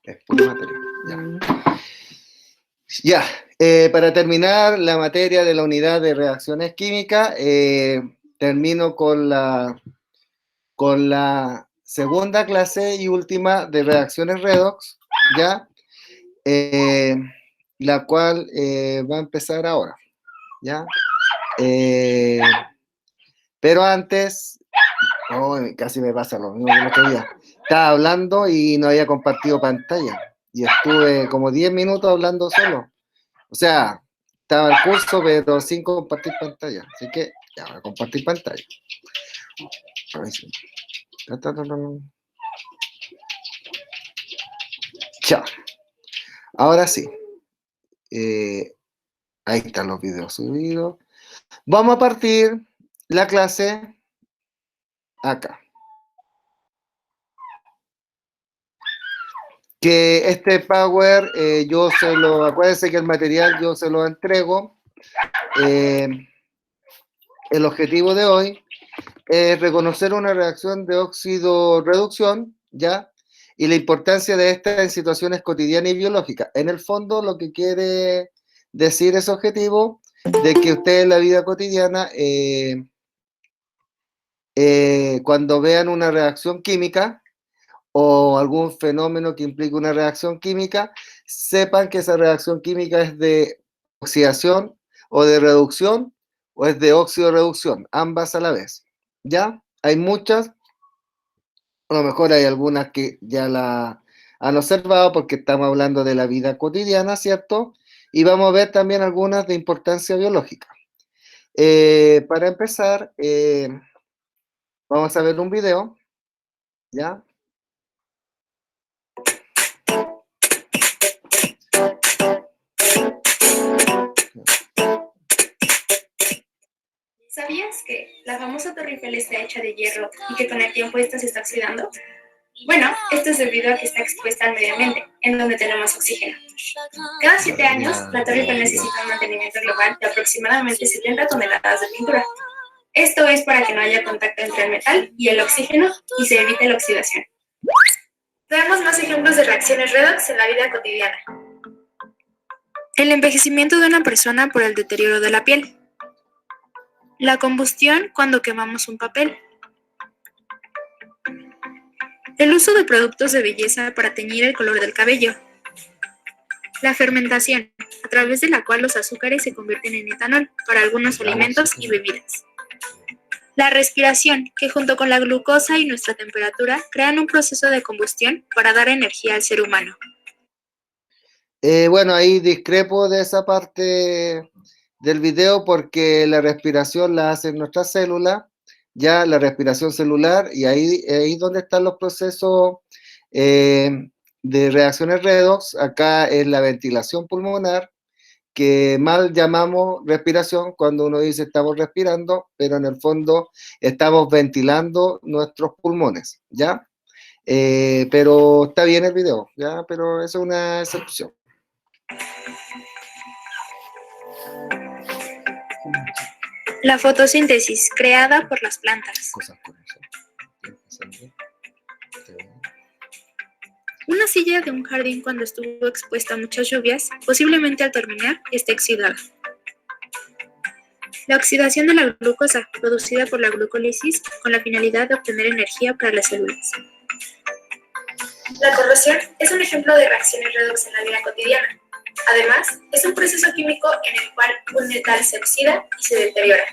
Es pura materia. Ya. Para terminar la materia de la unidad de reacciones químicas, termino con la segunda clase y última de reacciones redox, ¿ya? La cual va a empezar ahora, ¿ya? Pero antes, oh, casi me pasa lo mismo que el otro día. Estaba hablando y no había compartido pantalla. Y estuve como 10 minutos hablando solo. O sea, estaba el curso, pero sin compartir pantalla. Así que, ya voy a compartir pantalla. A ver si- Ya. Ahora sí. Ahí están los videos subidos. Vamos a partir la clase acá. Que este Power, acuérdense que el material yo se lo entrego. El objetivo de hoy es reconocer una reacción de óxido-reducción, ¿ya? Y la importancia de esta en situaciones cotidianas y biológicas. En el fondo, lo que quiere decir ese objetivo, de que ustedes en la vida cotidiana, cuando vean una reacción química, o algún fenómeno que implique una reacción química, sepan que esa reacción química es de oxidación o de reducción o es de óxido-reducción, ambas a la vez. ¿Ya? Hay muchas, a lo mejor hay algunas que ya la han observado porque estamos hablando de la vida cotidiana, ¿cierto? Y vamos a ver también algunas de importancia biológica. Para empezar, vamos a ver un video, ¿ya? ¿Sabías que la famosa Torre Eiffel está hecha de hierro y que con el tiempo esta se está oxidando? Bueno, esto es debido a que está expuesta al medio ambiente, en donde tenemos oxígeno. Cada 7 años, la Torre Eiffel necesita un mantenimiento global de aproximadamente 70 toneladas de pintura. Esto es para que no haya contacto entre el metal y el oxígeno y se evite la oxidación. Veamos más ejemplos de reacciones redox en la vida cotidiana. El envejecimiento de una persona por el deterioro de la piel. La combustión cuando quemamos un papel. El uso de productos de belleza para teñir el color del cabello. La fermentación, a través de la cual los azúcares se convierten en etanol para algunos alimentos y bebidas. La respiración, que junto con la glucosa y nuestra temperatura crean un proceso de combustión para dar energía al ser humano. Bueno, ahí discrepo de esa parte del video porque la respiración la hacen nuestras células, ya la respiración celular, y ahí es donde están los procesos de reacciones redox. Acá es la ventilación pulmonar, que mal llamamos respiración cuando uno dice estamos respirando, pero en el fondo estamos ventilando nuestros pulmones, ¿ya? Pero está bien el video, ¿ya? Pero eso es una excepción. La fotosíntesis, creada por las plantas. Una silla de un jardín cuando estuvo expuesta a muchas lluvias, posiblemente al terminar, está oxidada. La oxidación de la glucosa, producida por la glucólisis, con la finalidad de obtener energía para las células. La corrosión es un ejemplo de reacciones redox en la vida cotidiana. Además, es un proceso químico en el cual un metal se oxida y se deteriora.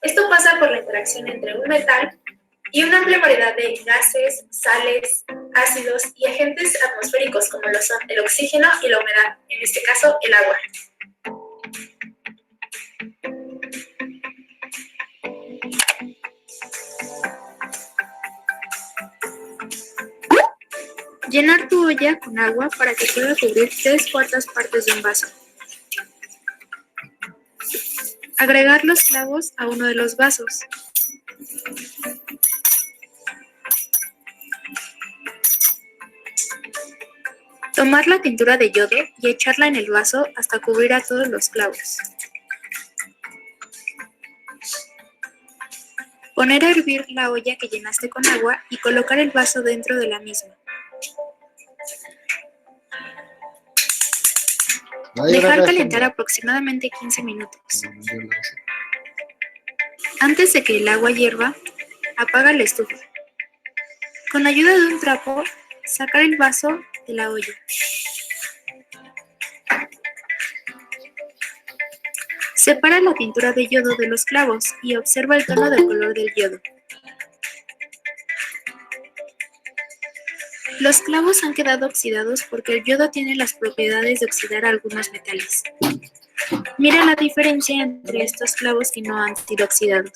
Esto pasa por la interacción entre un metal y una amplia variedad de gases, sales, ácidos y agentes atmosféricos como lo son el oxígeno y la humedad, en este caso el agua. Llenar tu olla con agua para que pueda cubrir 3/4 partes de un vaso. Agregar los clavos a uno de los vasos. Tomar la tintura de yodo y echarla en el vaso hasta cubrir a todos los clavos. Poner a hervir la olla que llenaste con agua y colocar el vaso dentro de la misma. Dejar calentar aproximadamente 15 minutos. Antes de que el agua hierva, apaga la estufa. Con ayuda de un trapo, sacar el vaso de la olla. Separa la tintura de yodo de los clavos y observa el tono del color del yodo. Los clavos han quedado oxidados porque el yodo tiene las propiedades de oxidar algunos metales. Mira la diferencia entre estos clavos que no han sido oxidados.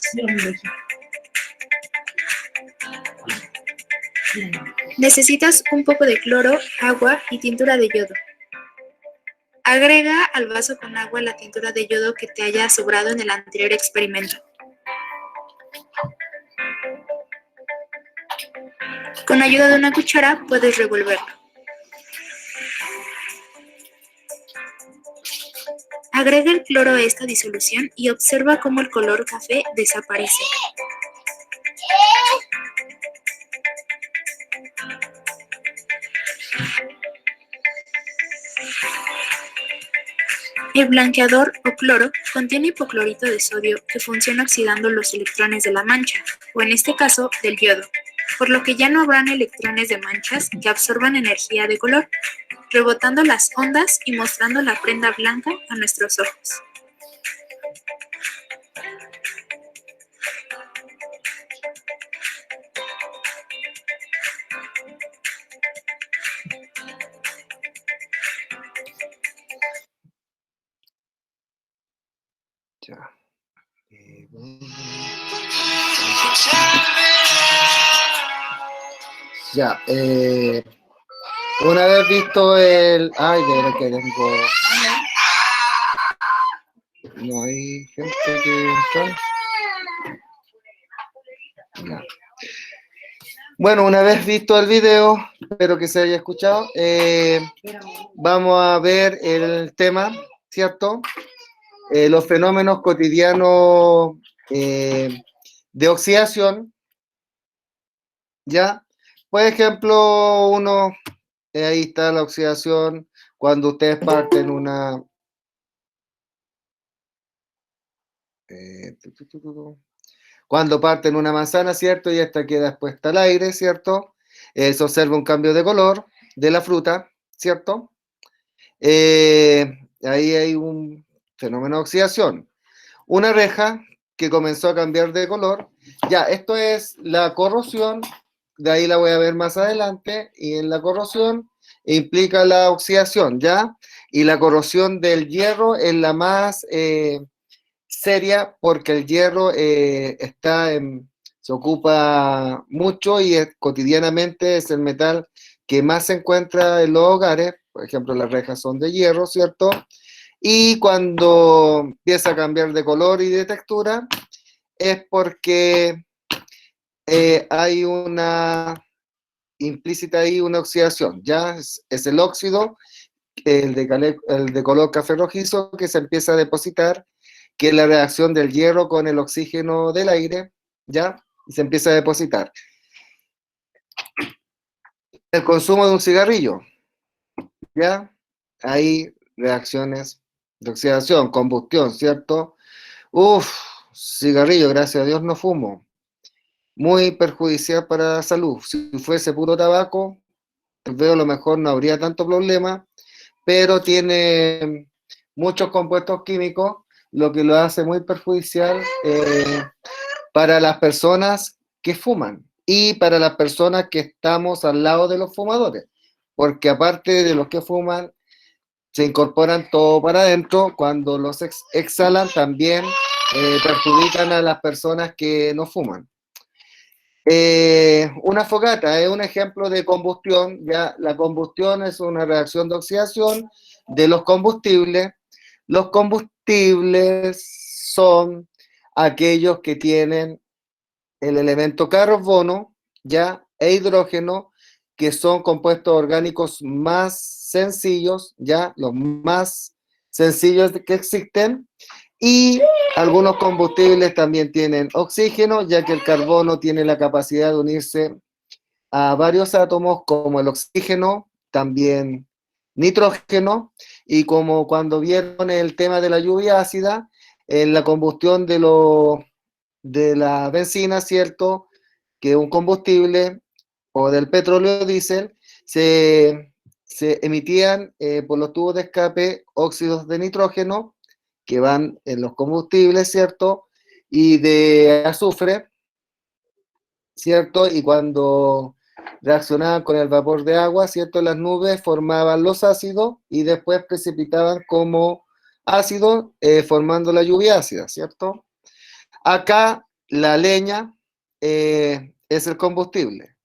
Necesitas un poco de cloro, agua y tintura de yodo. Agrega al vaso con agua la tintura de yodo que te haya sobrado en el anterior experimento. Con ayuda de una cuchara puedes revolverlo. Agrega el cloro a esta disolución y observa cómo el color café desaparece. El blanqueador o cloro contiene hipoclorito de sodio que funciona oxidando los electrones de la mancha, o en este caso del yodo, por lo que ya no habrán electrones de manchas que absorban energía de color, rebotando las ondas y mostrando la prenda blanca a nuestros ojos. Ya. Ya, una vez visto el... Ay, de verdad que tengo... No hay gente que está... Ya. Bueno, una vez visto el video, espero que se haya escuchado, vamos a ver el tema, ¿cierto? Los fenómenos cotidianos de oxidación, ¿ya? Por ejemplo, ahí está la oxidación, cuando ustedes parten una... Cuando parten una manzana, ¿cierto? Y esta queda expuesta al aire, ¿cierto? Se observa un cambio de color de la fruta, ¿cierto? Ahí hay un fenómeno de oxidación. Una reja que comenzó a cambiar de color. Ya, esto es la corrosión, de ahí la voy a ver más adelante, y en la corrosión implica la oxidación, ¿ya? Y la corrosión del hierro es la más seria porque el hierro se ocupa mucho y cotidianamente es el metal que más se encuentra en los hogares. Por ejemplo, las rejas son de hierro, ¿cierto? Y cuando empieza a cambiar de color y de textura es porque hay implícita ahí una oxidación, ya es el óxido, el de color café rojizo que se empieza a depositar, que es la reacción del hierro con el oxígeno del aire, ¿ya? Y se empieza a depositar. El consumo de un cigarrillo, ¿ya? Hay reacciones de oxidación, combustión, ¿cierto? Uf, cigarrillo, gracias a Dios no fumo. Muy perjudicial para la salud. Si fuese puro tabaco, veo a lo mejor no habría tanto problema, pero tiene muchos compuestos químicos, lo que lo hace muy perjudicial para las personas que fuman y para las personas que estamos al lado de los fumadores, porque aparte de los que fuman, se incorporan todo para adentro, cuando los exhalan también perjudican a las personas que no fuman. Una fogata es un ejemplo de combustión. Ya la combustión es una reacción de oxidación de los combustibles. Los combustibles son aquellos que tienen el elemento carbono, ya, e hidrógeno, que son compuestos orgánicos más sencillos, ya, los más sencillos que existen. Y algunos combustibles también tienen oxígeno, ya que el carbono tiene la capacidad de unirse a varios átomos, como el oxígeno, también nitrógeno, y como cuando vieron el tema de la lluvia ácida, en la combustión de la benzina, ¿cierto? Que es un combustible, o del petróleo diésel, se emitían por los tubos de escape óxidos de nitrógeno que van en los combustibles, ¿cierto? Y de azufre, ¿cierto? Y cuando reaccionaban con el vapor de agua, ¿cierto? Las nubes formaban los ácidos y después precipitaban como ácido, formando la lluvia ácida, ¿cierto? Acá la leña es el combustible.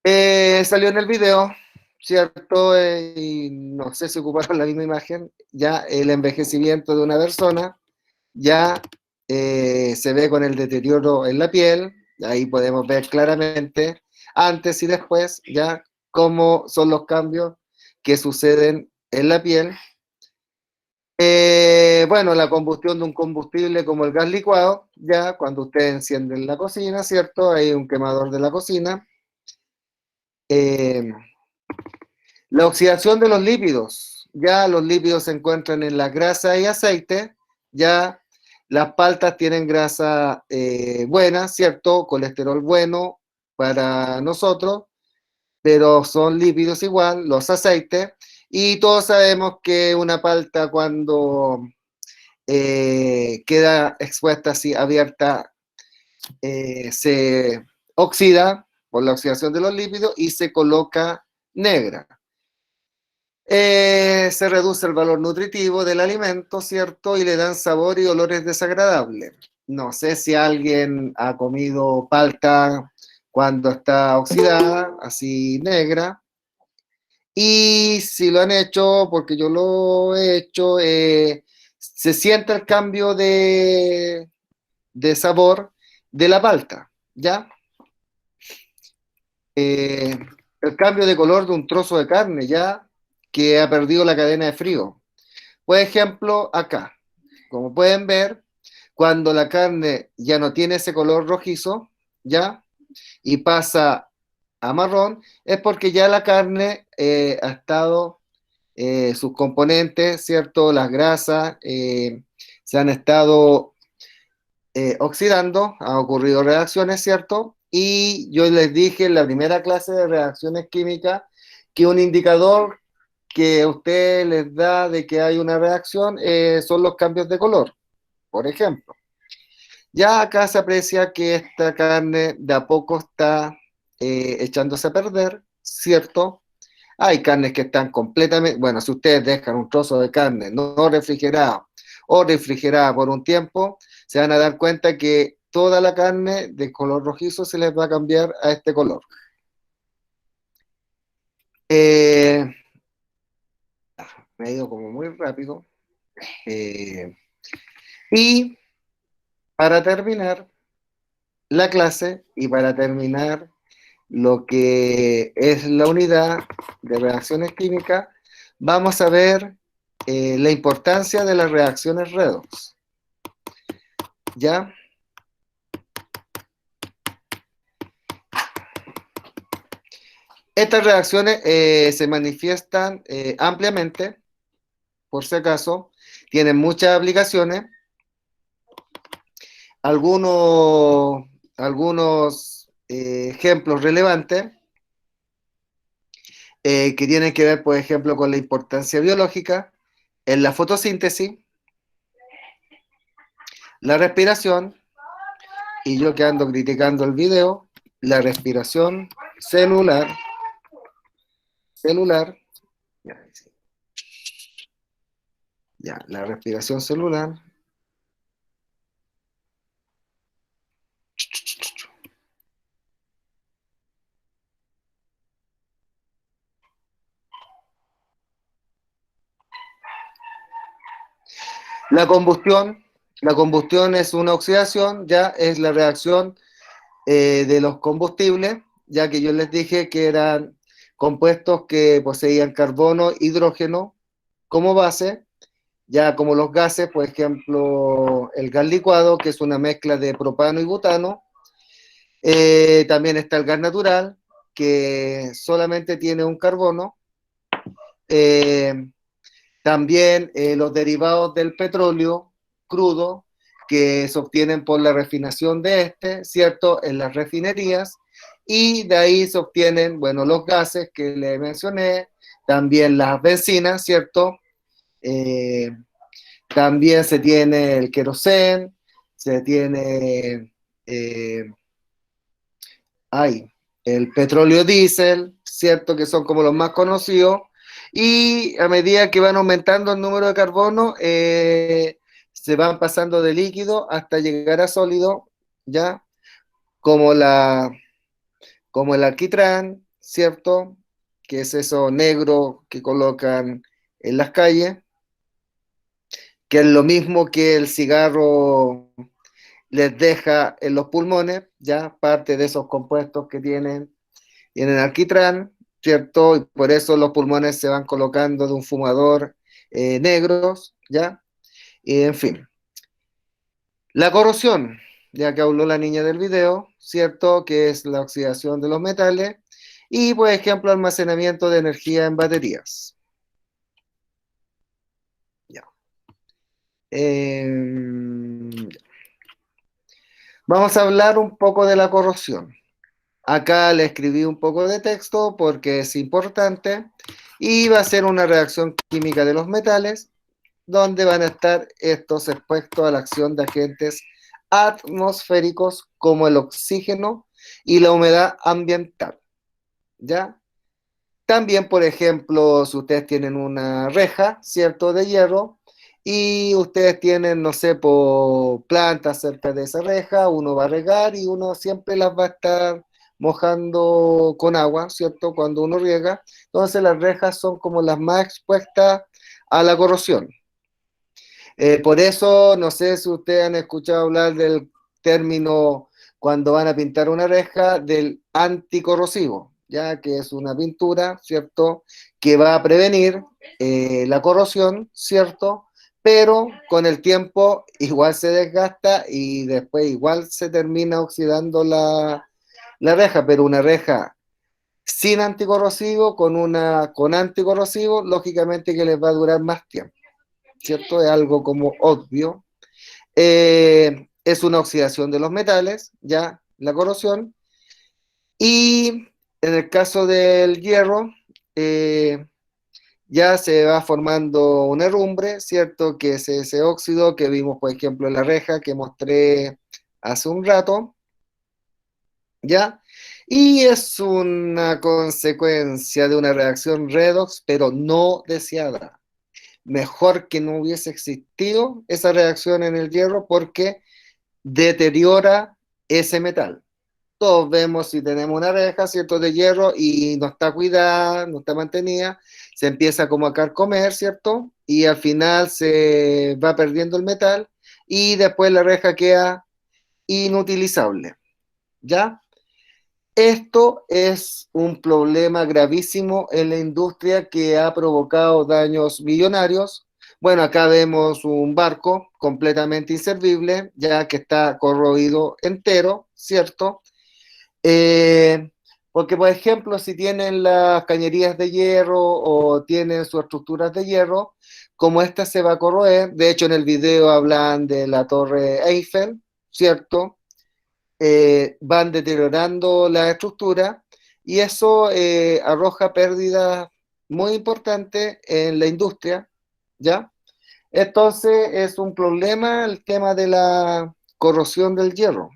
Salió en el video, ¿cierto? Y no sé si ocuparon la misma imagen, ya el envejecimiento de una persona, ya se ve con el deterioro en la piel, ahí podemos ver claramente antes y después, ya cómo son los cambios que suceden en la piel. Bueno, la combustión de un combustible como el gas licuado, ya cuando ustedes encienden la cocina, ¿cierto? Hay un quemador de la cocina. La oxidación de los lípidos, ya los lípidos se encuentran en la grasa y aceite, ya las paltas tienen grasa buena, ¿cierto? Colesterol bueno para nosotros, pero son lípidos igual, los aceites, y todos sabemos que una palta cuando queda expuesta así, abierta, se oxida por la oxidación de los lípidos y se coloca negra. Se reduce el valor nutritivo del alimento, ¿cierto? Y le dan sabor y olores desagradables. No sé si alguien ha comido palta cuando está oxidada, así negra. Y si lo han hecho, porque yo lo he hecho, se siente el cambio de sabor de la palta, ¿ya? Eh, el cambio de color de un trozo de carne, ¿ya? Que ha perdido la cadena de frío. Por ejemplo, acá, como pueden ver, cuando la carne ya no tiene ese color rojizo, ¿ya? Y pasa a marrón, es porque ya la carne ha estado, sus componentes, ¿cierto? Las grasas se han estado oxidando, han ocurrido reacciones, ¿cierto? Y yo les dije en la primera clase de reacciones químicas que un indicador que a usted les da de que hay una reacción son los cambios de color, por ejemplo. Ya acá se aprecia que esta carne de a poco está echándose a perder, ¿cierto? Hay carnes que están completamente, bueno, si ustedes dejan un trozo de carne no refrigerada o refrigerada por un tiempo, se van a dar cuenta que toda la carne de color rojizo se les va a cambiar a este color. Me he ido como muy rápido. Y para terminar la clase y para terminar lo que es la unidad de reacciones químicas, vamos a ver la importancia de las reacciones redox. ¿Ya? Estas reacciones se manifiestan ampliamente, por si acaso, tienen muchas aplicaciones. Algunos ejemplos relevantes que tienen que ver, por ejemplo, con la importancia biológica en la fotosíntesis, la respiración, y yo que ando criticando el video, la respiración celular, la respiración celular, la combustión es una oxidación, ya es la reacción de los combustibles, ya que yo les dije que eran compuestos que poseían carbono, hidrógeno como base, ya como los gases, por ejemplo, el gas licuado, que es una mezcla de propano y butano. También está el gas natural, que solamente tiene un carbono, También los derivados del petróleo crudo que se obtienen por la refinación de este, ¿cierto? En las refinerías, y de ahí se obtienen, bueno, los gases que le mencioné, también las bencinas, ¿cierto? Eh, También se tiene el querosén, se tiene eh, el petróleo diésel, ¿cierto? Que son como los más conocidos. Y a medida que van aumentando el número de carbono, se van pasando de líquido hasta llegar a sólido, ¿ya? Como, como el alquitrán, ¿cierto? Que es eso negro que colocan en las calles, que es lo mismo que el cigarro les deja en los pulmones, ya parte de esos compuestos que tienen alquitrán, ¿cierto? Y por eso los pulmones se van colocando de un fumador negros, ¿ya? Y en fin. La corrosión, ya que habló la niña del video, ¿cierto? Que es la oxidación de los metales. Y, por ejemplo, almacenamiento de energía en baterías. Ya. Vamos a hablar un poco de la corrosión. Acá le escribí un poco de texto porque es importante y va a ser una reacción química de los metales donde van a estar estos expuestos a la acción de agentes atmosféricos como el oxígeno y la humedad ambiental, ¿ya? También, por ejemplo, si ustedes tienen una reja, ¿cierto?, de hierro, y ustedes tienen, no sé, plantas cerca de esa reja, uno va a regar y uno siempre las va a estar mojando con agua, ¿cierto?, cuando uno riega. Entonces las rejas son como las más expuestas a la corrosión. Por eso, no sé si ustedes han escuchado hablar del término cuando van a pintar una reja del anticorrosivo, ya que es una pintura, ¿cierto?, que va a prevenir la corrosión, ¿cierto? Pero con el tiempo igual se desgasta y después igual se termina oxidando la reja, pero una reja sin anticorrosivo, con anticorrosivo, lógicamente que les va a durar más tiempo. ¿Cierto? Es algo como obvio. Es una oxidación de los metales, ya, la corrosión. Y en el caso del hierro, ya se va formando una herrumbre, ¿cierto? Que es ese óxido que vimos, por ejemplo, en la reja que mostré hace un rato, ¿ya? Y es una consecuencia de una reacción redox, pero no deseada. Mejor que no hubiese existido esa reacción en el hierro porque deteriora ese metal. Todos vemos si tenemos una reja, ¿cierto?, de hierro y no está cuidada, no está mantenida, se empieza como a carcomer, ¿cierto? Y al final se va perdiendo el metal y después la reja queda inutilizable, ¿ya? Esto es un problema gravísimo en la industria que ha provocado daños millonarios. Bueno, acá vemos un barco completamente inservible, ya que está corroído entero, ¿cierto? Eh, Porque, por ejemplo, si tienen las cañerías de hierro o tienen sus estructuras de hierro, como esta se va a corroer, de hecho en el video hablan de la Torre Eiffel, ¿cierto? Van deteriorando la estructura y eso arroja pérdidas muy importantes en la industria, ¿ya? Entonces es un problema el tema de la corrosión del hierro.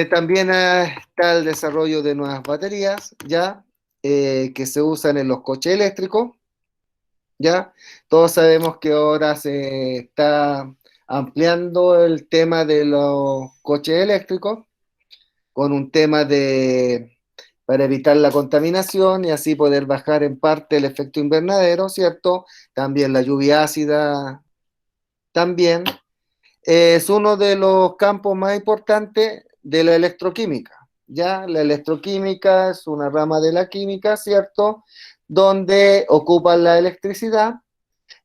También está el desarrollo de nuevas baterías, ¿ya? Que se usan en los coches eléctricos, ¿ya? Todos sabemos que ahora se está ampliando el tema de los coches eléctricos con un tema para evitar la contaminación y así poder bajar en parte el efecto invernadero, ¿cierto? También la lluvia ácida, también. Es uno de los campos más importantes de la electroquímica, ¿ya? La electroquímica es una rama de la química, ¿cierto? Donde ocupan la electricidad,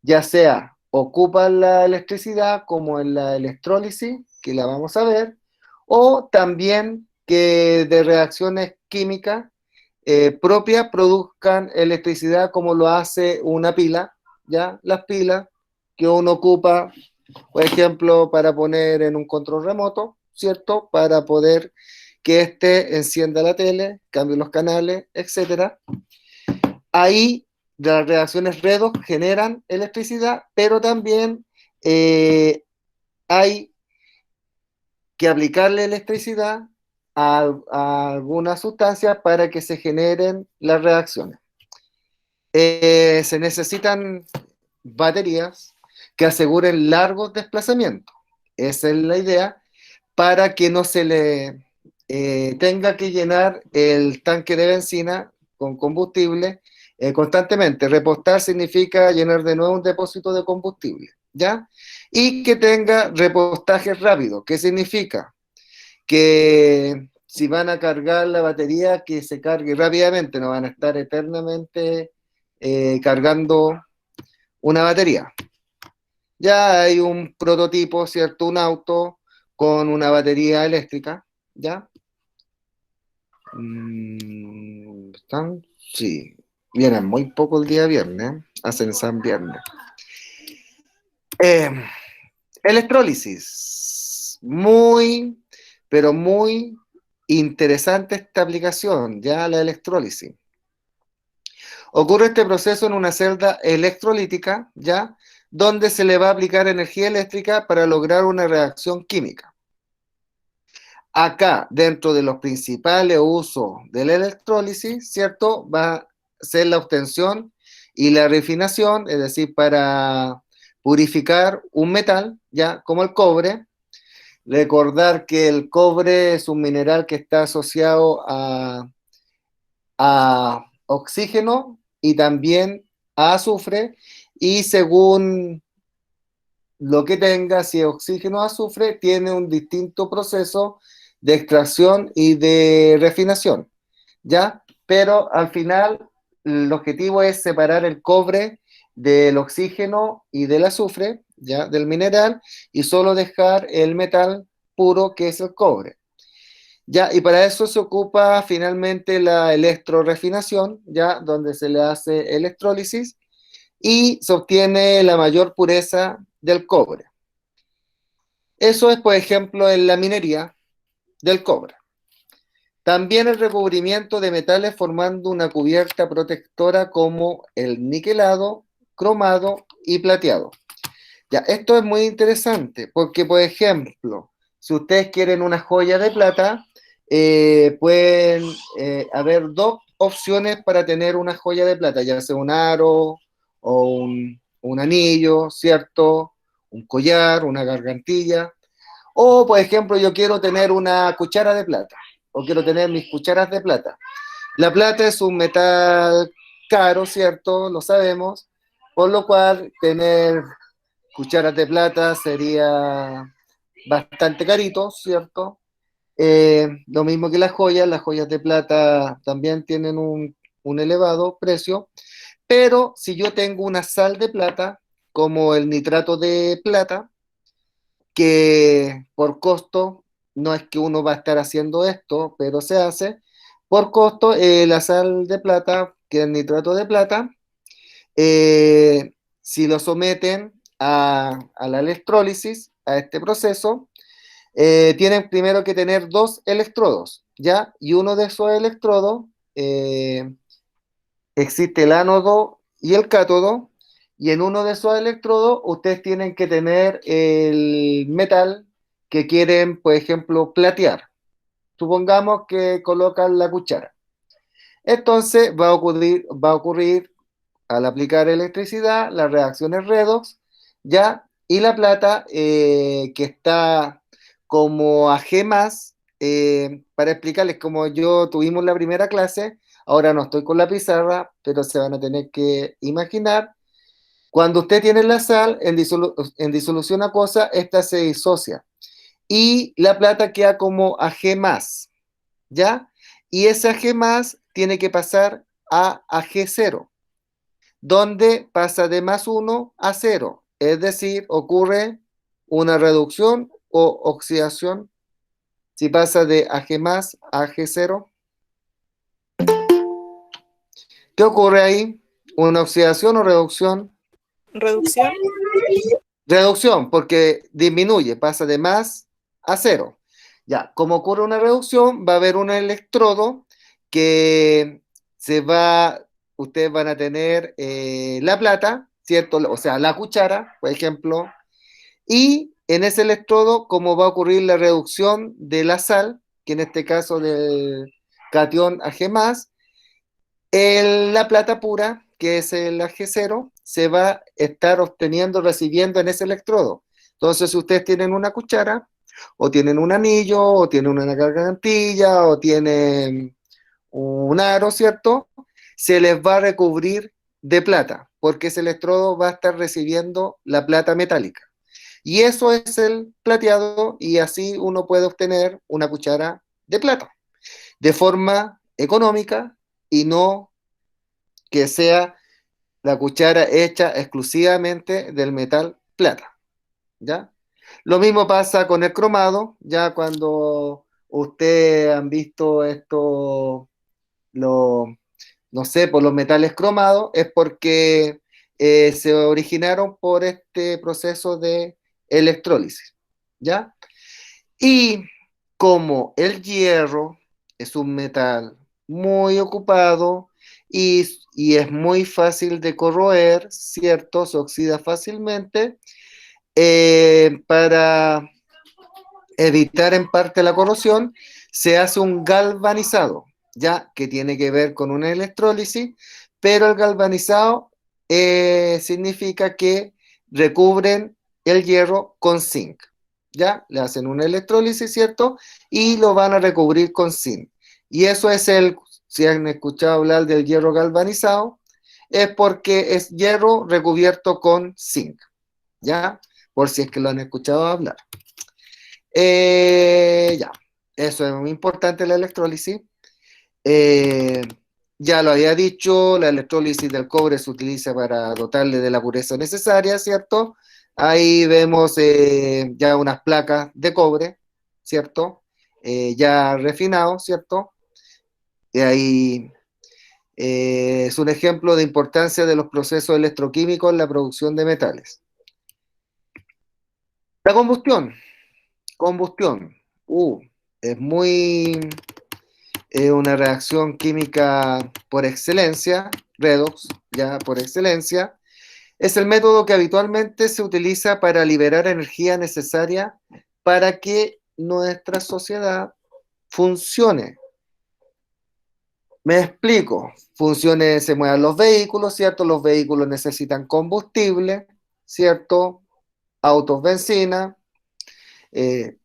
ya sea ocupan la electricidad como en la electrólisis, que la vamos a ver, o también que de reacciones químicas propias produzcan electricidad como lo hace una pila, ¿ya? Las pilas que uno ocupa, por ejemplo, para poner en un control remoto, ¿cierto? Para poder que éste encienda la tele, cambie los canales, etcétera. Ahí las reacciones redox generan electricidad, pero también hay que aplicarle electricidad a algunas sustancias para que se generen las reacciones. Se necesitan baterías que aseguren largos desplazamientos. Esa es la idea, para que no se le tenga que llenar el tanque de benzina con combustible constantemente. Repostar significa llenar de nuevo un depósito de combustible, ¿ya? Y que tenga repostaje rápido. ¿Qué significa? Que si van a cargar la batería, que se cargue rápidamente, no van a estar eternamente cargando una batería. Ya hay un prototipo, ¿cierto? Un auto con una batería eléctrica, ¿ya? ¿Están? Sí. Vienen muy poco el día viernes, hacen San Viernes. Eh, Electrólisis. Muy, pero muy interesante esta aplicación, ya la electrólisis. Ocurre este proceso en una celda electrolítica, ya, donde se le va a aplicar energía eléctrica para lograr una reacción química. Acá, dentro de los principales usos de la electrólisis, ¿cierto? Va a ser la obtención y la refinación, es decir, para purificar un metal, ya, como el cobre. Recordar que el cobre es un mineral que está asociado a oxígeno y también a azufre, y según lo que tenga, si es oxígeno o azufre, tiene un distinto proceso de extracción y de refinación, ¿ya? Pero al final el objetivo es separar el cobre del oxígeno y del azufre, ¿ya? Del mineral, y solo dejar el metal puro, que es el cobre. Ya, y para eso se ocupa finalmente la electrorefinación, ya, donde se le hace electrólisis y se obtiene la mayor pureza del cobre. Eso es, por ejemplo, en la minería del cobre. También el recubrimiento de metales formando una cubierta protectora como el niquelado, cromado y plateado. Ya, esto es muy interesante porque, por ejemplo, si ustedes quieren una joya de plata, pueden haber dos opciones para tener una joya de plata, ya sea un aro o un anillo, ¿cierto? Un collar, una gargantilla. O, por ejemplo, yo quiero tener una cuchara de plata o quiero tener mis cucharas de plata. La plata es un metal caro, ¿cierto? Lo sabemos, por lo cual tener cucharas de plata sería bastante carito, ¿cierto? Lo mismo que las joyas de plata también tienen un elevado precio, pero si yo tengo una sal de plata, como el nitrato de plata, que por costo, no es que uno va a estar haciendo esto, pero se hace, por costo, la sal de plata, que es el nitrato de plata, si lo someten a la electrólisis, a este proceso, tienen primero que tener dos electrodos, ¿ya? Y uno de esos electrodos, eh, existe el ánodo y el cátodo, y en uno de esos electrodos ustedes tienen que tener el metal que quieren, por ejemplo, platear. Supongamos que colocan la cuchara. Entonces va a ocurrir al aplicar electricidad, las reacciones redox, ¿ya? Y la plata, que está como a G+, para explicarles, como yo tuvimos la primera clase, ahora no estoy con la pizarra, pero se van a tener que imaginar. Cuando usted tiene la sal en disolución acuosa, esta se disocia y la plata queda como a G+, ¿ya? Y ese G+ tiene que pasar a G0, donde pasa de +1 a 0, es decir, ocurre una reducción o oxidación si pasa de Ag+ a G0. ¿Qué ocurre ahí? ¿Una oxidación o reducción? Reducción. Reducción, porque disminuye, pasa de más a cero. Ya, como ocurre una reducción, va a haber un electrodo que ustedes van a tener la plata, ¿cierto? O sea, la cuchara, por ejemplo, y en ese electrodo, como va a ocurrir la reducción de la sal, que en este caso del catión Ag+, la plata pura, que es el Ag0, se va a estar obteniendo, recibiendo en ese electrodo. Entonces, si ustedes tienen una cuchara, o tienen un anillo, o tienen una gargantilla, o tienen un aro, ¿cierto? Se les va a recubrir de plata, porque ese electrodo va a estar recibiendo la plata metálica. Y eso es el plateado, y así uno puede obtener una cuchara de plata, de forma económica y no que sea la cuchara hecha exclusivamente del metal plata, ¿ya? Lo mismo pasa con el cromado, ya cuando ustedes han visto esto, lo, no sé, por los metales cromados, es porque se originaron por este proceso de electrólisis, ¿ya? Y como el hierro es un metal muy ocupado y es muy fácil de corroer, ¿cierto? Se oxida fácilmente. Para evitar en parte la corrosión, se hace un galvanizado, ya que tiene que ver con una electrólisis, pero el galvanizado significa que recubren el hierro con zinc, ya le hacen una electrólisis, ¿cierto? Y lo van a recubrir con zinc. Y eso es si han escuchado hablar del hierro galvanizado, es porque es hierro recubierto con zinc, ¿ya? Por si es que lo han escuchado hablar. Ya, eso es muy importante la electrólisis. Eh, ya lo había dicho, la electrólisis del cobre se utiliza para dotarle de la pureza necesaria, ¿cierto? Ahí vemos ya unas placas de cobre, ¿cierto? Ya refinado, ¿cierto? Y ahí es un ejemplo de importancia de los procesos electroquímicos en la producción de metales. La combustión, es una reacción química por excelencia, redox, ya por excelencia. Es el método que habitualmente se utiliza para liberar energía necesaria para que nuestra sociedad funcione. Me explico. Se muevan los vehículos, ¿cierto? Los vehículos necesitan combustible, ¿cierto? Autos, benzina, eh,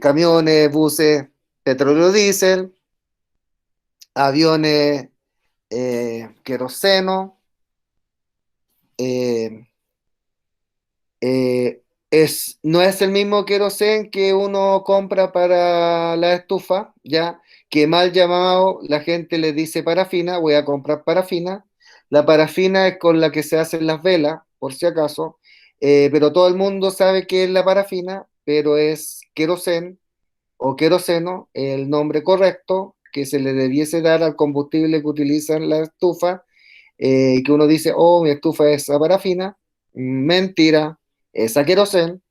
camiones, buses, petróleo diésel, aviones, queroseno, eh, no es el mismo queroseno que uno compra para la estufa, ya que mal llamado la gente le dice parafina, voy a comprar parafina. La parafina es con la que se hacen las velas, por si acaso, pero todo el mundo sabe que es la parafina, pero es queroseno o queroseno, el nombre correcto que se le debiese dar al combustible que utilizan la estufa, que uno dice, oh, mi estufa es a parafina, mentira, es a queroseno,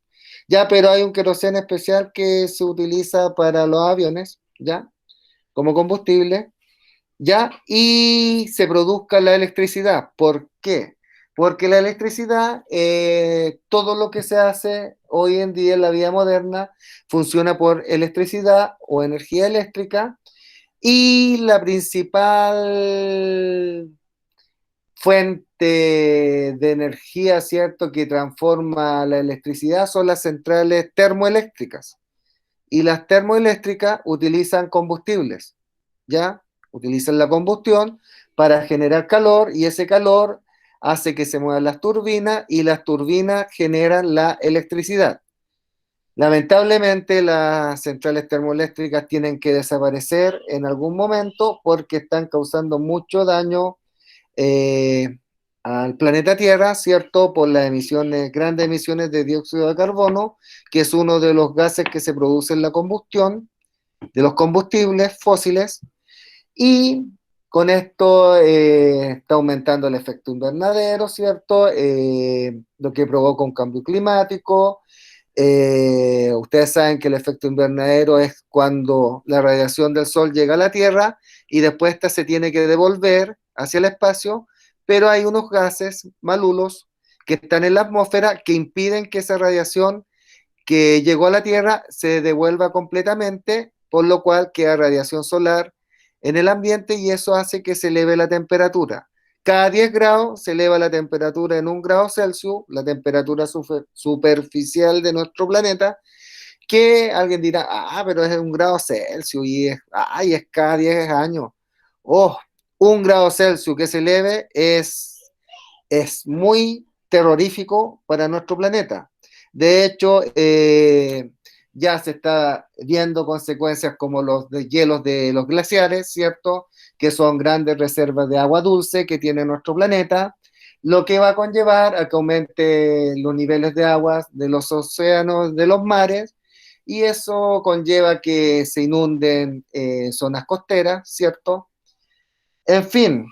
ya, pero hay un queroseno especial que se utiliza para los aviones, ya, como combustible, ya, y se produzca la electricidad. ¿Por qué? Porque la electricidad, todo lo que se hace hoy en día en la vida moderna, funciona por electricidad o energía eléctrica, y la principal fuente de energía, ¿cierto?, que transforma la electricidad son las centrales termoeléctricas. Y las termoeléctricas utilizan combustibles, ¿ya? Utilizan la combustión para generar calor, y ese calor hace que se muevan las turbinas, y las turbinas generan la electricidad. Lamentablemente, las centrales termoeléctricas tienen que desaparecer en algún momento porque están causando mucho daño eh, al planeta Tierra, ¿cierto? Por las emisiones, grandes emisiones de dióxido de carbono, que es uno de los gases que se produce en la combustión de los combustibles fósiles. Y Con esto está aumentando el efecto invernadero, ¿cierto? Lo que provoca un cambio climático. Ustedes saben que el efecto invernadero es cuando la radiación del Sol llega a la Tierra y después esta se tiene que devolver hacia el espacio, pero hay unos gases malulos que están en la atmósfera que impiden que esa radiación que llegó a la Tierra se devuelva completamente, por lo cual queda radiación solar en el ambiente y eso hace que se eleve la temperatura. Cada 10 grados se eleva la temperatura en 1 grado Celsius, la temperatura superficial de nuestro planeta, que alguien dirá, pero es 1 grado Celsius y es cada 10 años. Oh, 1 grado Celsius que se eleve es muy terrorífico para nuestro planeta. De hecho, ya se está viendo consecuencias como los hielos de los glaciares, ¿cierto? Que son grandes reservas de agua dulce que tiene nuestro planeta, lo que va a conllevar a que aumente los niveles de agua de los océanos, de los mares, y eso conlleva que se inunden zonas costeras, ¿cierto? En fin,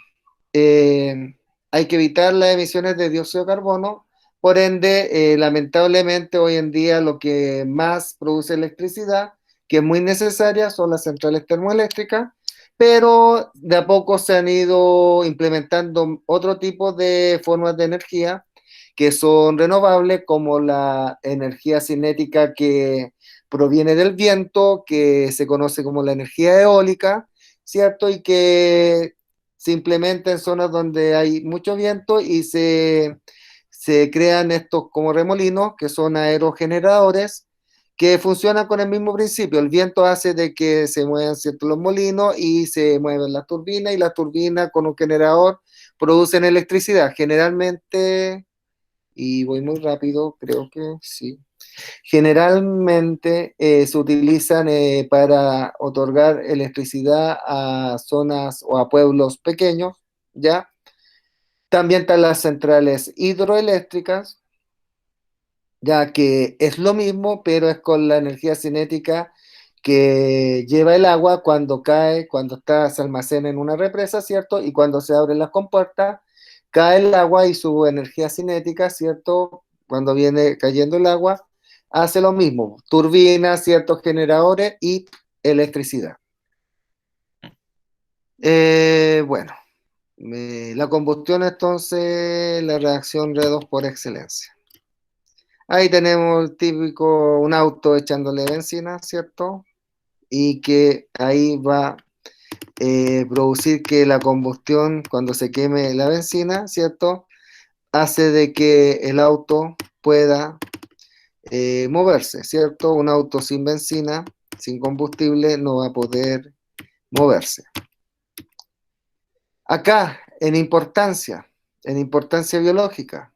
hay que evitar las emisiones de dióxido de carbono, por ende, lamentablemente hoy en día lo que más produce electricidad, que es muy necesaria, son las centrales termoeléctricas, pero de a poco se han ido implementando otro tipo de formas de energía que son renovables, como la energía cinética que proviene del viento, que se conoce como la energía eólica, ¿cierto? Y que se implementa en zonas donde hay mucho viento y se crean estos como remolinos, que son aerogeneradores, que funcionan con el mismo principio. El viento hace de que se muevan ciertos los molinos y se mueven las turbinas, y las turbinas con un generador producen electricidad. Generalmente, y voy muy rápido, creo que sí. Generalmente se utilizan para otorgar electricidad a zonas o a pueblos pequeños, ¿ya? También están las centrales hidroeléctricas, ya que es lo mismo, pero es con la energía cinética que lleva el agua cuando cae, cuando se almacena en una represa, ¿cierto? Y cuando se abren las compuertas, cae el agua y su energía cinética, ¿cierto? Cuando viene cayendo el agua, hace lo mismo, turbinas, ciertos generadores y electricidad. Bueno, la combustión entonces, la reacción redox por excelencia. Ahí tenemos el típico, un auto echándole benzina, ¿cierto? Y que ahí va a producir que la combustión, cuando se queme la benzina, ¿cierto? Hace de que el auto pueda moverse, ¿cierto? Un auto sin benzina, sin combustible, no va a poder moverse. Acá, en importancia biológica,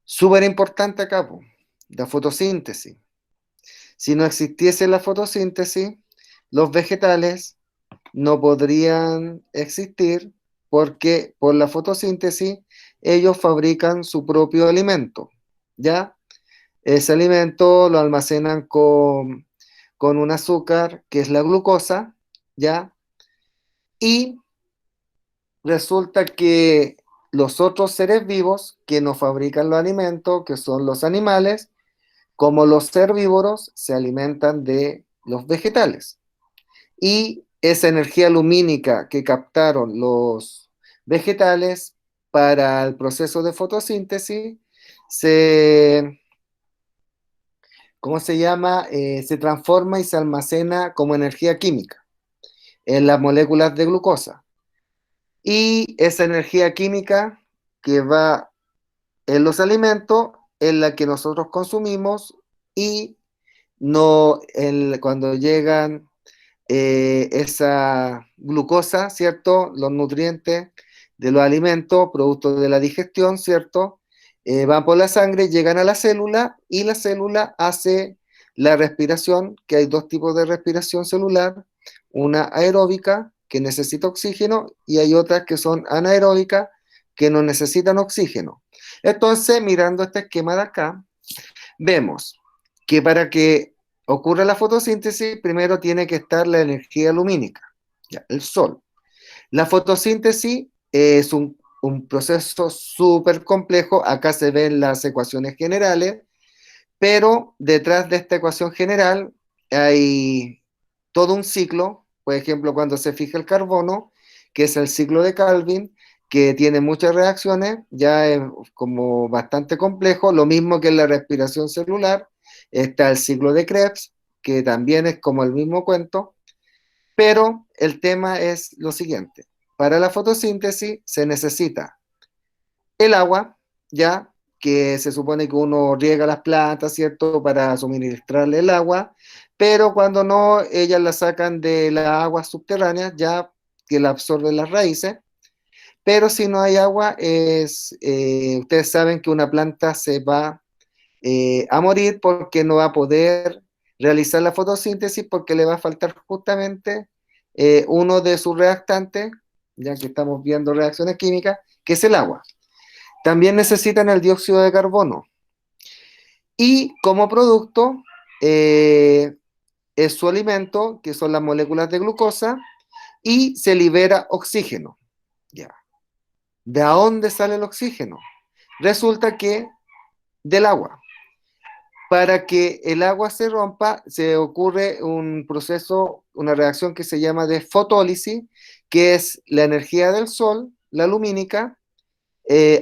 súper importante acá, la fotosíntesis. Si no existiese la fotosíntesis, los vegetales no podrían existir porque por la fotosíntesis ellos fabrican su propio alimento, ¿ya? Ese alimento lo almacenan con un azúcar que es la glucosa, ¿ya? Y resulta que los otros seres vivos que no fabrican los alimentos, que son los animales, como los herbívoros, se alimentan de los vegetales. Y esa energía lumínica que captaron los vegetales para el proceso de fotosíntesis se, ¿cómo se llama? Se transforma y se almacena como energía química en las moléculas de glucosa. Y esa energía química que va en los alimentos es la que nosotros consumimos y no cuando llegan esa glucosa, ¿cierto? Los nutrientes de los alimentos, producto de la digestión, ¿cierto? Van por la sangre, llegan a la célula y la célula hace la respiración, que hay dos tipos de respiración celular, una aeróbica que necesita oxígeno y hay otras que son anaeróbicas que no necesitan oxígeno. Entonces, mirando este esquema de acá, vemos que para que ocurra la fotosíntesis, primero tiene que estar la energía lumínica, ya, el sol. La fotosíntesis es un proceso súper complejo. Acá se ven las ecuaciones generales, pero detrás de esta ecuación general hay todo un ciclo. Por ejemplo, cuando se fija el carbono, que es el ciclo de Calvin, que tiene muchas reacciones, ya es como bastante complejo. Lo mismo que en la respiración celular, está el ciclo de Krebs, que también es como el mismo cuento. Pero el tema es lo siguiente. Para la fotosíntesis se necesita el agua, ya que se supone que uno riega las plantas, ¿cierto? Para suministrarle el agua, pero cuando no, ellas la sacan de las aguas subterráneas, ya que la absorben las raíces. Pero si no hay agua, ustedes saben que una planta se va a morir porque no va a poder realizar la fotosíntesis porque le va a faltar justamente uno de sus reactantes, ya que estamos viendo reacciones químicas, que es el agua. También necesitan el dióxido de carbono. Y como producto es su alimento, que son las moléculas de glucosa, y se libera oxígeno. Ya. ¿De dónde sale el oxígeno? Resulta que del agua. Para que el agua se rompa, se ocurre un proceso, una reacción que se llama de fotólisis, que es la energía del sol, la lumínica,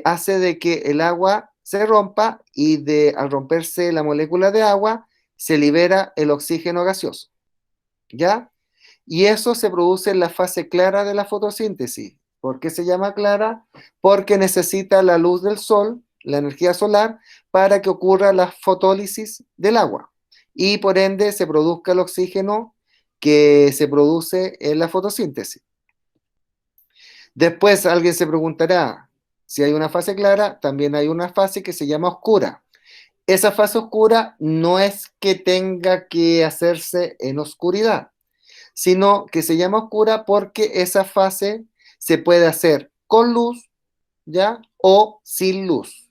hace de que el agua se rompa y al romperse la molécula de agua, se libera el oxígeno gaseoso, ¿ya? Y eso se produce en la fase clara de la fotosíntesis. ¿Por qué se llama clara? Porque necesita la luz del sol, la energía solar, para que ocurra la fotólisis del agua. Y por ende se produzca el oxígeno que se produce en la fotosíntesis. Después alguien se preguntará, si hay una fase clara, también hay una fase que se llama oscura. Esa fase oscura no es que tenga que hacerse en oscuridad, sino que se llama oscura porque esa fase se puede hacer con luz, ¿ya? O sin luz,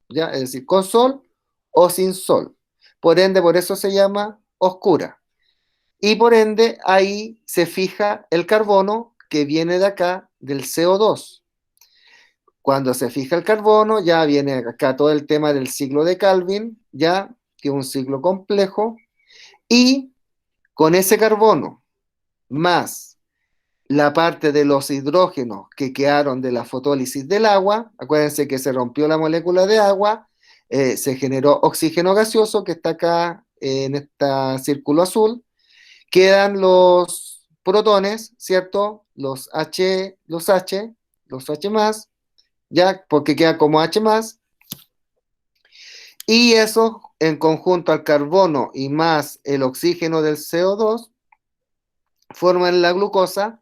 ¿ya? Es decir, con sol o sin sol. Por ende, por eso se llama oscura. Y por ende, ahí se fija el carbono que viene de acá, del CO2. Cuando se fija el carbono, ya viene acá todo el tema del ciclo de Calvin, ya, que es un ciclo complejo, y con ese carbono más la parte de los hidrógenos que quedaron de la fotólisis del agua, acuérdense que se rompió la molécula de agua, se generó oxígeno gaseoso que está acá en este círculo azul, quedan los protones, ¿cierto? Los H más, ya, porque queda como H más, y eso en conjunto al carbono y más el oxígeno del CO2 forman la glucosa,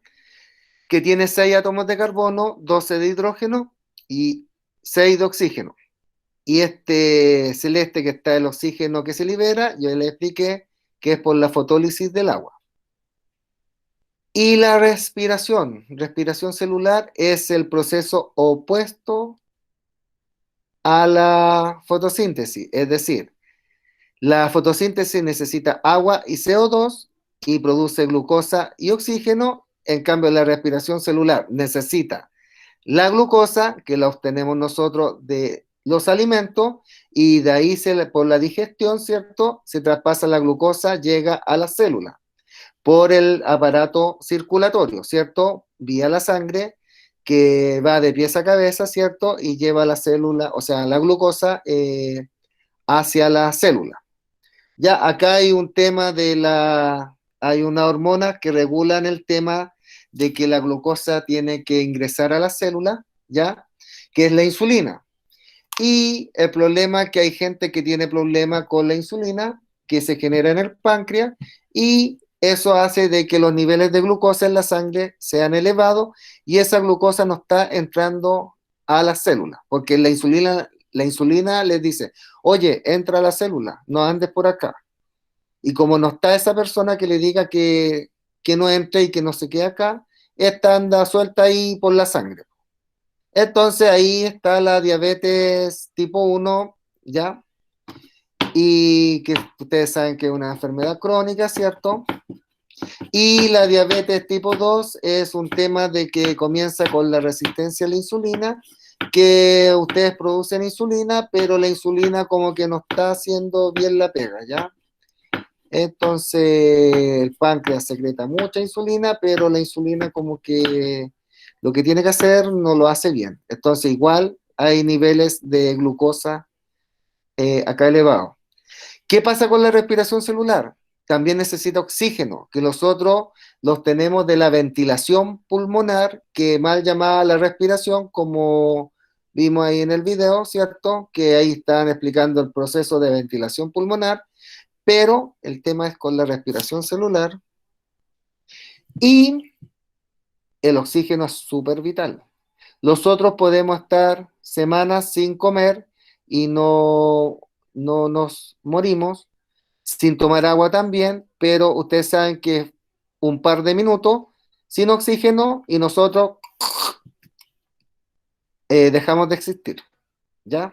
que tiene 6 átomos de carbono, 12 de hidrógeno y 6 de oxígeno. Y este celeste que está el oxígeno que se libera, yo le expliqué que es por la fotólisis del agua. Y la respiración celular es el proceso opuesto a la fotosíntesis, es decir, la fotosíntesis necesita agua y CO2 y produce glucosa y oxígeno. En cambio, la respiración celular necesita la glucosa, que la obtenemos nosotros de los alimentos, y de ahí por la digestión, ¿cierto? Se traspasa la glucosa, llega a la célula por el aparato circulatorio, ¿cierto? Vía la sangre, que va de pies a cabeza, ¿cierto? Y lleva la célula, o sea, la glucosa hacia la célula. Ya acá hay un tema hay una hormona que regulan el tema de que la glucosa tiene que ingresar a la célula, ¿ya? Que es la insulina. Y el problema es que hay gente que tiene problema con la insulina que se genera en el páncreas y eso hace de que los niveles de glucosa en la sangre sean elevados y esa glucosa no está entrando a la célula, porque la insulina les dice, oye, entra a la célula, no andes por acá. Y como no está esa persona que le diga que no entre y que no se quede acá, esta anda suelta ahí por la sangre. Entonces ahí está la diabetes tipo 1, ¿ya? Y que ustedes saben que es una enfermedad crónica, ¿cierto? Y la diabetes tipo 2 es un tema de que comienza con la resistencia a la insulina, que ustedes producen insulina, pero la insulina como que no está haciendo bien la pega, ¿ya? Entonces el páncreas secreta mucha insulina, pero la insulina como que lo que tiene que hacer no lo hace bien. Entonces igual hay niveles de glucosa acá elevados. ¿Qué pasa con la respiración celular? También necesita oxígeno, que nosotros los tenemos de la ventilación pulmonar, que mal llamada la respiración, como vimos ahí en el video, ¿cierto? Que ahí están explicando el proceso de ventilación pulmonar, pero el tema es con la respiración celular y el oxígeno es súper vital. Nosotros podemos estar semanas sin comer y no nos morimos, sin tomar agua también, pero ustedes saben que un par de minutos sin oxígeno y nosotros dejamos de existir, ¿ya?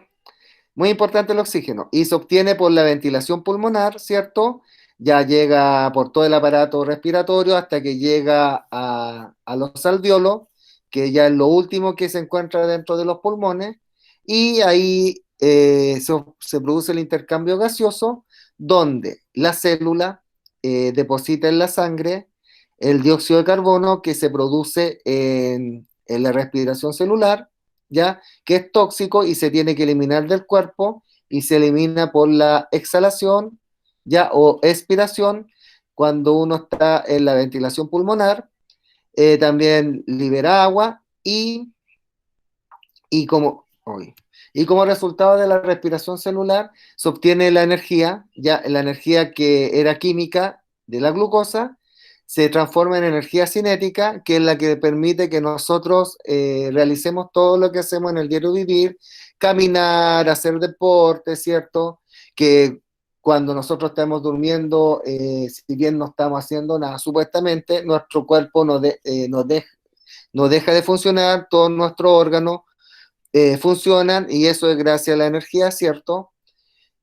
Muy importante el oxígeno y se obtiene por la ventilación pulmonar, ¿cierto? Ya llega por todo el aparato respiratorio hasta que llega a los alveolos, que ya es lo último que se encuentra dentro de los pulmones, y ahí se produce el intercambio gaseoso, donde la célula deposita en la sangre el dióxido de carbono que se produce en la respiración celular, ¿ya? Que es tóxico y se tiene que eliminar del cuerpo y se elimina por la exhalación, ya, o expiración, cuando uno está en la ventilación pulmonar, también libera agua y como, uy, y como resultado de la respiración celular se obtiene la energía, ya la energía que era química de la glucosa, se transforma en energía cinética, que es la que permite que nosotros realicemos todo lo que hacemos en el diario vivir, caminar, hacer deporte, ¿cierto? Que cuando nosotros estamos durmiendo, si bien no estamos haciendo nada, supuestamente nuestro cuerpo nos deja de funcionar, todos nuestros órganos funcionan y eso es gracias a la energía, ¿cierto?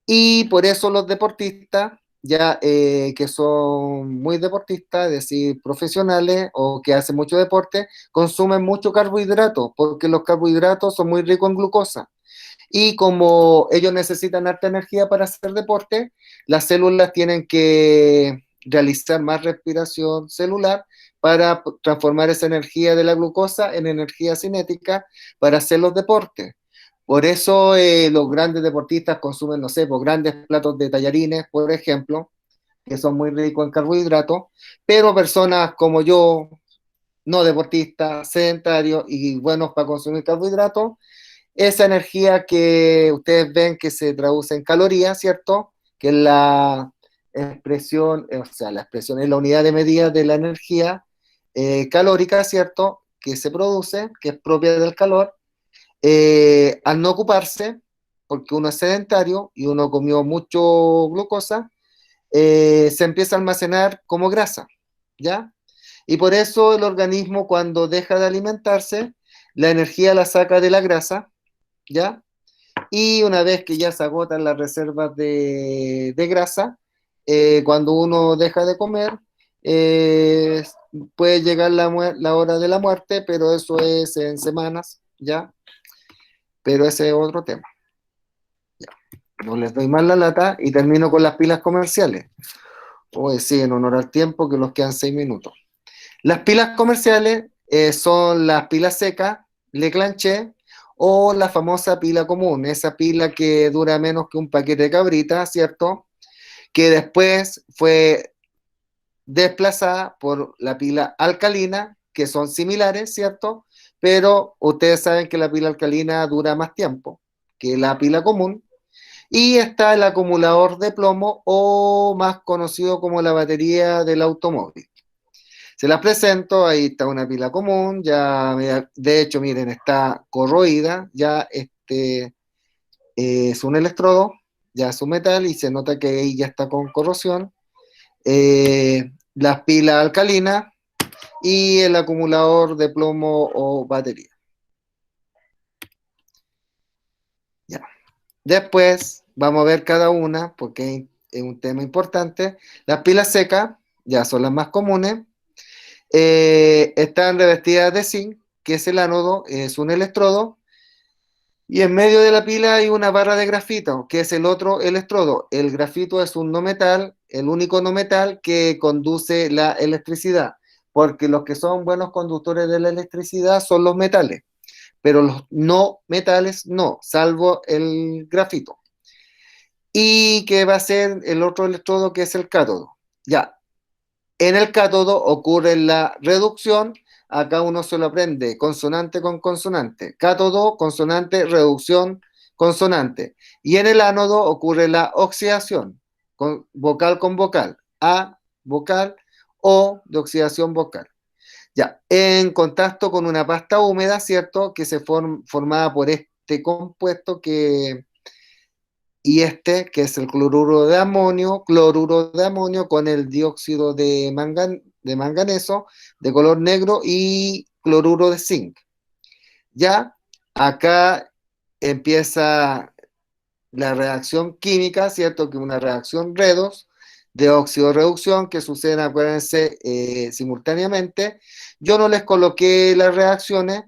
Y por eso los deportistas, ya que son muy deportistas, es decir, profesionales o que hacen mucho deporte, consumen mucho carbohidrato, porque los carbohidratos son muy ricos en glucosa. Y como ellos necesitan harta energía para hacer deporte, las células tienen que realizar más respiración celular para transformar esa energía de la glucosa en energía cinética para hacer los deportes. Por eso los grandes deportistas consumen, no sé, pues, grandes platos de tallarines, por ejemplo, que son muy ricos en carbohidratos, pero personas como yo, no deportistas, sedentarios y buenos para consumir carbohidratos, esa energía que ustedes ven que se traduce en calorías, ¿cierto? Que es la expresión, o sea, la expresión es la unidad de medida de la energía calórica, ¿cierto? Que se produce, que es propia del calor, al no ocuparse, porque uno es sedentario y uno comió mucho glucosa, se empieza a almacenar como grasa, ¿ya? Y por eso el organismo cuando deja de alimentarse, la energía la saca de la grasa, ¿ya? Y una vez que ya se agotan las reservas de grasa, cuando uno deja de comer, eh, puede llegar la hora de la muerte, pero eso es en semanas, ¿ya? Pero ese es otro tema. Ya. No les doy más la lata y termino con las pilas comerciales. Hoy sí, en honor al tiempo, que nos quedan 6 minutos. Las pilas comerciales son las pilas secas, Leclanché, o la famosa pila común, esa pila que dura menos que un paquete de cabritas, ¿cierto? Que después fue desplazada por la pila alcalina, que son similares, ¿cierto? Pero ustedes saben que la pila alcalina dura más tiempo que la pila común. Y está el acumulador de plomo, o más conocido como la batería del automóvil. Se las presento, ahí está una pila común, ya de hecho, miren, está corroída, ya es un electrodo, ya es un metal y se nota que ahí ya está con corrosión. Las pilas alcalinas y el acumulador de plomo o batería. Ya. Después vamos a ver cada una porque es un tema importante. Las pilas secas, ya son las más comunes, están revestidas de zinc, que es el ánodo, es un electrodo, y en medio de la pila hay una barra de grafito, que es el otro electrodo. El grafito es un no metal, el único no metal que conduce la electricidad, porque los que son buenos conductores de la electricidad son los metales, pero los no metales no, salvo el grafito. Y que va a ser el otro electrodo que es el cátodo. Ya, en el cátodo ocurre la reducción, acá uno se lo aprende consonante con consonante, cátodo, consonante, reducción, consonante. Y en el ánodo ocurre la oxidación, vocal con vocal, A, vocal, O de oxidación vocal. Ya, en contacto con una pasta húmeda, ¿cierto? Que se formada por este compuesto y este, que es el cloruro de amonio con el dióxido de manganeso de color negro y cloruro de zinc. Ya, acá empieza la reacción química, ¿cierto? Que es una reacción redox de óxido-reducción que suceden, acuérdense, simultáneamente. Yo no les coloqué las reacciones,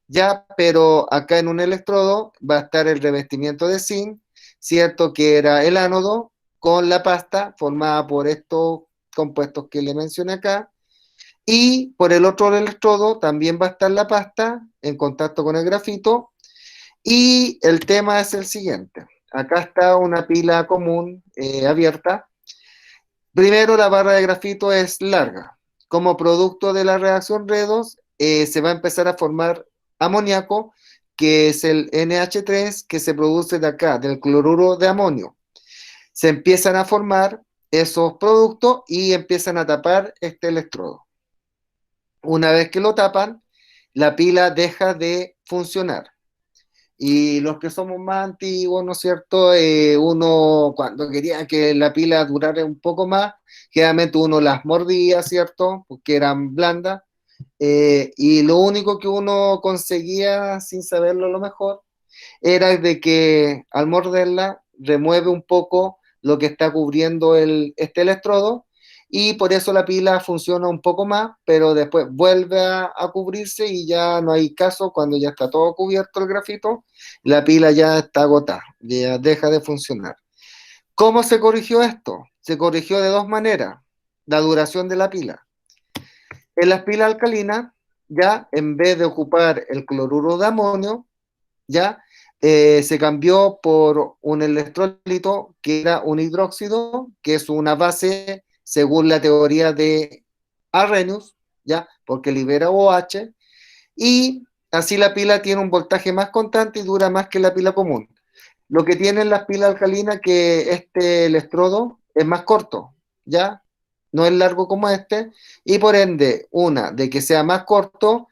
ya, pero acá en un electrodo va a estar el revestimiento de zinc, ¿cierto? Que era el ánodo con la pasta formada por estos compuestos que le mencioné acá. Y por el otro electrodo también va a estar la pasta en contacto con el grafito. Y el tema es el siguiente. Acá está una pila común abierta. Primero, la barra de grafito es larga. Como producto de la reacción redox, se va a empezar a formar amoníaco, que es el NH3, que se produce de acá, del cloruro de amonio. Se empiezan a formar esos productos y empiezan a tapar este electrodo. Una vez que lo tapan, la pila deja de funcionar. Y los que somos más antiguos, ¿no es cierto? Uno cuando quería que la pila durara un poco más, generalmente uno las mordía, ¿cierto? Porque eran blandas. Y lo único que uno conseguía, sin saberlo a lo mejor, era de que al morderla remueve un poco lo que está cubriendo este electrodo y por eso la pila funciona un poco más, pero después vuelve a cubrirse y ya no hay caso cuando ya está todo cubierto el grafito, la pila ya está agotada, ya deja de funcionar. ¿Cómo se corrigió esto? Se corrigió de dos maneras, la duración de la pila. En las pilas alcalinas, ya en vez de ocupar el cloruro de amonio, ya se cambió por un electrolito que era un hidróxido, que es una base según la teoría de Arrhenius, ya, porque libera OH, y así la pila tiene un voltaje más constante y dura más que la pila común. Lo que tienen las pilas alcalinas que este electrodo es más corto, ¿ya? No es largo como este, y por ende, una, de que sea más corto,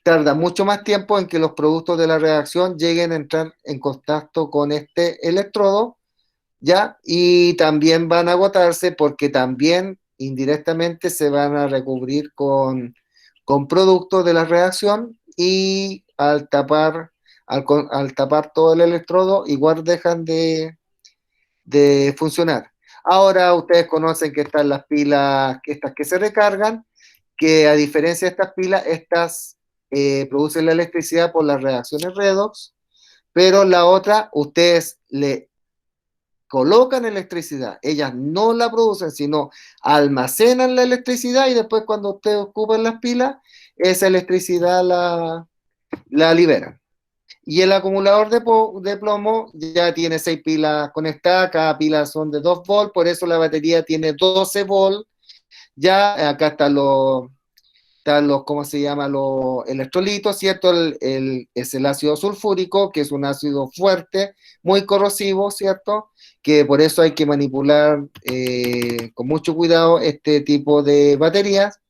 tarda mucho más tiempo en que los productos de la reacción lleguen a entrar en contacto con este electrodo, ¿ya? Y también van a agotarse porque también indirectamente se van a recubrir con productos de la reacción y al tapar todo el electrodo igual dejan de funcionar. Ahora ustedes conocen que están las pilas, estas que se recargan, que a diferencia de estas pilas, estas producen la electricidad por las reacciones redox, pero la otra, ustedes le colocan electricidad, ellas no la producen, sino almacenan la electricidad y después cuando ustedes ocupan las pilas, esa electricidad la liberan. Y el acumulador de plomo ya tiene 6 pilas conectadas, cada pila son de 2 volts, por eso la batería tiene 12 volts. Ya acá están los, ¿cómo se llama? Los electrolitos, ¿cierto? Es el ácido sulfúrico, que es un ácido fuerte, muy corrosivo, ¿cierto? Que por eso hay que manipular con mucho cuidado este tipo de baterías.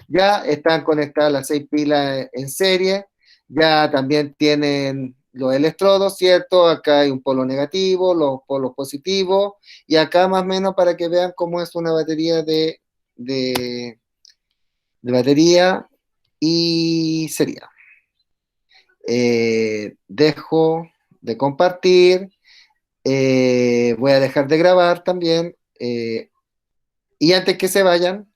Ya están conectadas las 6 pilas en serie, ya también tienen los electrodos, ¿cierto? Acá hay un polo negativo, los polos positivos, y acá más o menos para que vean cómo es una batería de, de batería y sería. Dejo de compartir, voy a dejar de grabar también, y antes que se vayan,